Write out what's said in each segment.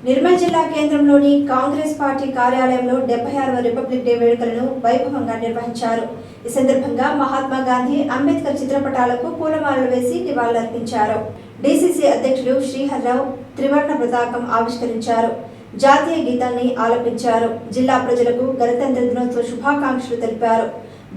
నిర్మల్ జిల్లా కేంద్రంలోని కాంగ్రెస్ పార్టీ కార్యాలయంలో 76వ రిపబ్లిక్ డే వేడుకలను వైభవంగా నిర్వహించారు. ఈ సందర్భంగా మహాత్మా గాంధీ, అంబేద్కర్ చిత్రపటాలకు పూలమాలలు వేసి నివాళులర్పించారు. డీసీసీ అధ్యక్షుడు శ్రీహర్రావు త్రివర్ణ పతాకం ఆవిష్కరించారు. జాతీయ గీతాన్ని ఆలపించారు. జిల్లా ప్రజలకు గణతంత్ర దినోత్సవ శుభాకాంక్షలు తెలిపారు.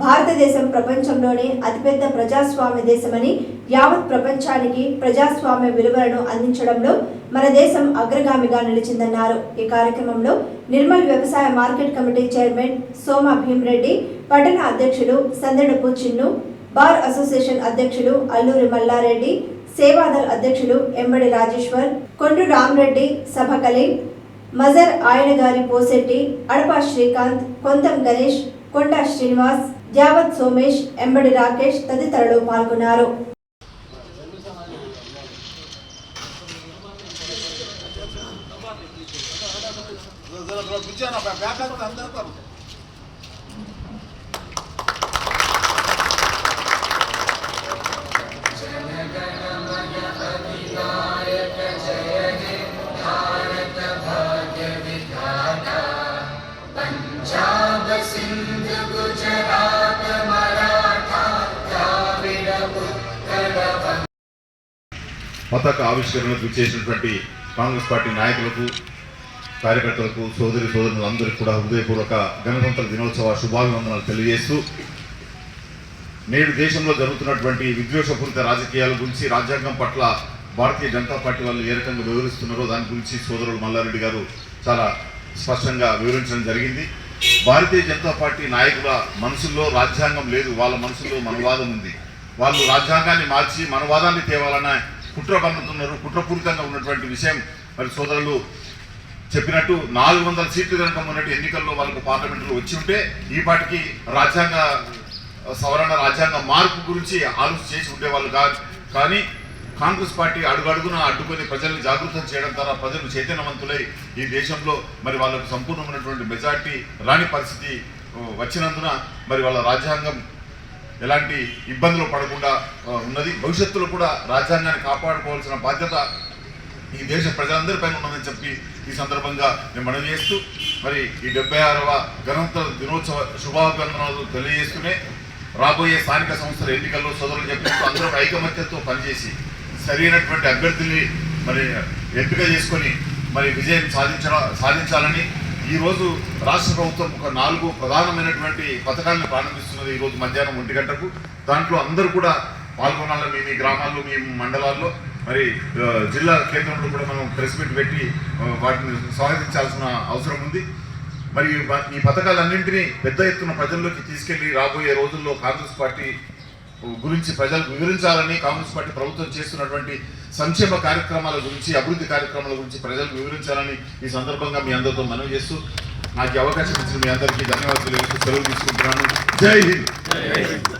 భారతదేశం ప్రపంచంలోనే అతిపెద్ద ప్రజాస్వామ్య దేశమని, యావత్ ప్రపంచానికి ప్రజాస్వామ్య విలువలను అందించడంలో మన దేశం అగ్రగామిగా నిలిచిందన్నారు. ఈ కార్యక్రమంలో నిర్మల్ వ్యవసాయ మార్కెట్ కమిటీ చైర్మన్ సోమ భీమ్రెడ్డి, పట్టణ అధ్యక్షులు సందెడపు చిన్ను, బార్ అసోసియేషన్ అధ్యక్షులు అల్లూరి మల్లారెడ్డి, సేవాదల్ అధ్యక్షులు ఎంబడి రాజేశ్వర్, కొండ్రు రామరెడ్డి, సభ కలీం, మజర్ ఆయనగారి పోసెట్టి, అడపా శ్రీకాంత్, కొంతం గణేష్, కొండా శ్రీనివాస్, జావత్ సోమేష్, ఎంబడి రాకేష్ తదితరులు పాల్గొన్నారు. పతాక ఆవిష్కరణకు చేసినటువంటి కాంగ్రెస్ పార్టీ నాయకులకు, కార్యకర్తలకు, సోదరులందరికీ కూడా హృదయపూర్వక గణతంత్ర దినోత్సవ శుభాభివందనాలు తెలియజేస్తూ, నేడు దేశంలో జరుగుతున్నటువంటి విద్వేషపూరిత రాజకీయాల గురించి, రాజ్యాంగం పట్ల భారతీయ జనతా పార్టీ వాళ్ళు ఏ రకంగా వివరిస్తున్నారో దాని గురించి సోదరులు మల్లారెడ్డి గారు చాలా స్పష్టంగా వివరించడం జరిగింది. భారతీయ జనతా పార్టీ నాయకుల మనసుల్లో రాజ్యాంగం లేదు, వాళ్ళ మనసుల్లో మనవాదం ఉంది. వాళ్ళు రాజ్యాంగాన్ని మార్చి మనవాదాన్ని తేవాలన్న కుట్ర పన్నుతున్నారు. కుట్రపూరితంగా ఉన్నటువంటి విషయం మరి సోదరులు చెప్పినట్టు 400 సీట్లు కనుక ఉన్నట్టు ఎన్నికల్లో వాళ్ళకు పార్లమెంటులో వచ్చి ఉంటే ఈ పాటికి రాజ్యాంగ సవరణ, రాజ్యాంగ మార్పు గురించి ఆలోచన చేసి ఉండేవాళ్ళు కాదు. కానీ కాంగ్రెస్ పార్టీ అడుగడుగున అడ్డుకొని ప్రజల్ని జాగృతం చేయడం ద్వారా ప్రజలు చైతన్యవంతులై ఈ దేశంలో మరి వాళ్ళకు సంపూర్ణమైనటువంటి మెజార్టీ రాని పరిస్థితి వచ్చినందున మరి వాళ్ళ రాజ్యాంగం ఎలాంటి ఇబ్బందులు పడకుండా ఉన్నది. భవిష్యత్తులో కూడా రాజ్యాంగాన్ని కాపాడుకోవాల్సిన బాధ్యత ఈ దేశ ప్రజలందరిపైన ఉన్నదని చెప్పి ఈ సందర్భంగా నేను మనవి చేస్తూ, మరి ఈ 76వ గణతంత్ర దినోత్సవ శుభాభివందనాలు తెలియజేస్తూనే రాబోయే స్థానిక సంస్థల ఎన్నికల్లో సోదరులు చెప్పినట్టు అందరూ ఐకమత్యంతో పనిచేసి సరైనటువంటి అభ్యర్థుల్ని మరి ఎంపిక చేసుకొని మరి విజయం సాధించాలని ఈరోజు రాష్ట్ర ప్రభుత్వం ఒక 4 ప్రధానమైనటువంటి పథకాలను ప్రారంభిస్తున్నది. ఈరోజు మధ్యాహ్నం 1 గంటకు. దాంట్లో అందరూ కూడా పాల్గొనాలని, మీ గ్రామాల్లో, మీ మండలాల్లో, మరి జిల్లా కేంద్రంలో కూడా మనం ప్రెస్ మీట్ పెట్టి వాటిని స్వాగతించాల్సిన అవసరం ఉంది. మరి ఈ పథకాలన్నింటినీ పెద్ద ఎత్తున ప్రజల్లోకి తీసుకెళ్లి రాబోయే రోజుల్లో కాంగ్రెస్ పార్టీ గురించి ప్రజలకు వివరించాలని, కాంగ్రెస్ పార్టీ ప్రభుత్వం చేస్తున్నటువంటి సంక్షేమ కార్యక్రమాల గురించి, అభివృద్ధి కార్యక్రమాల గురించి ప్రజలకు వివరించాలని ఈ సందర్భంగా మీ అందరితో మనవి చేస్తూ, నాకు అవకాశం ఇచ్చిన మీ అందరికీ ధన్యవాదాలు తెలుపుతూ సెలవు తీసుకుంటున్నాను. జై హింద్.